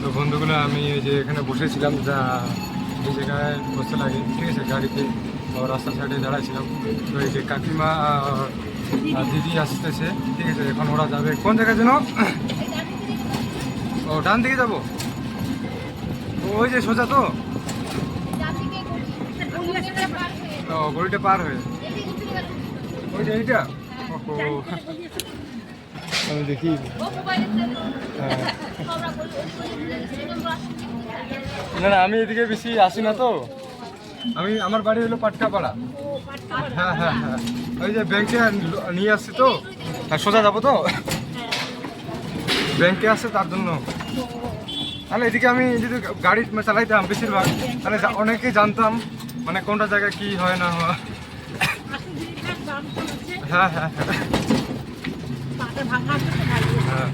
তো বন্ধুগুলো আমি এই যে এখানে বসেছিলাম, যা এই জায়গায় বসতে লাগে, ঠিক আছে, গাড়িতে রাস্তার সাইডে দাঁড়াইছিলাম। তো এই যে কাকিমা আর দিদি আসতেছে, ঠিক আছে, এখন ওরা যাবে কোন জায়গায় যেন, ও ডান দিকে যাবো, ওই যে সোজা তো, ও গড়িটা পার হয়ে ওই যে এইটা, আমি দেখি। না না, আমি এদিকে বেশি আসি না তো, আমার বাড়ি হলো পাটকাপাড়া। হ্যাঁ হ্যাঁ হ্যাঁ, ওই যে ব্যাংকে নিয়ে আসছি তো, সোজা যাবো তো, ব্যাংকে আসছে তার জন্য। তাহলে এদিকে আমি যদি গাড়ি চালাইতাম বেশিরভাগ, তাহলে অনেকেই জানতাম মানে কোনটা জায়গায় কি হয় না হয়। হ্যাঁ হ্যাঁ হ্যাঁ,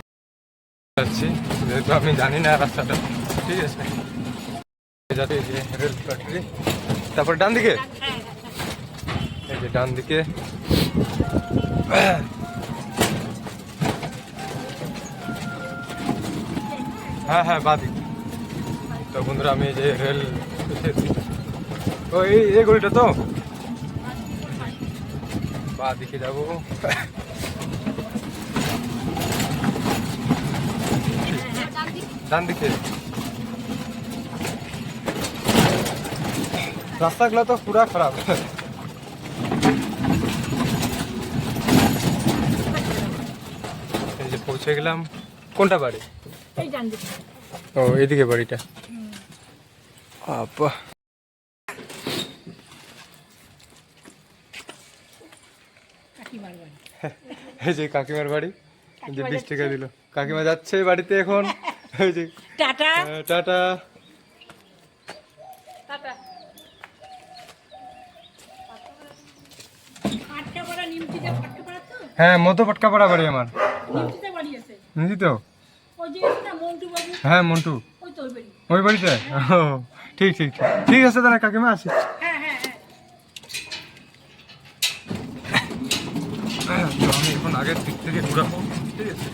যাচ্ছি, যেহেতু আমি জানি না রাস্তাটা, ঠিক আছে, যাতে এই যে রেল ফ্যাক্টরি, তারপর ডান দিকে, এই যে ডান দিকে, হ্যাঁ হ্যাঁ বাদিক। তো বন্ধুরা আমি এই যে রেল, ও এই গলিটা তো, বাদিকে যাবো। ডান দিকে রাস্তাগুলো তো পুরা খারাপ। এই যে পৌঁছে গেলাম, কোনটা বাড়ি? ও এইদিকে বাড়িটা। আপা এই যে কাকিমার বাড়ি, যে 20 টাকা দিল, কাকিমা যাচ্ছে বাড়িতে এখন। এই যে টাটা টাটা। হ্যাঁ, মধ্য পাটকাপাড়া বাড়ি আমার। নিজি তো, হ্যাঁ মন্টু, ওই বাড়িতে। ঠিক ঠিক ঠিক আছে, তাহলে কাকিমা আসি। তো আমি এখন আগের দিক থেকে ঘুরাবো, ঠিক আছে।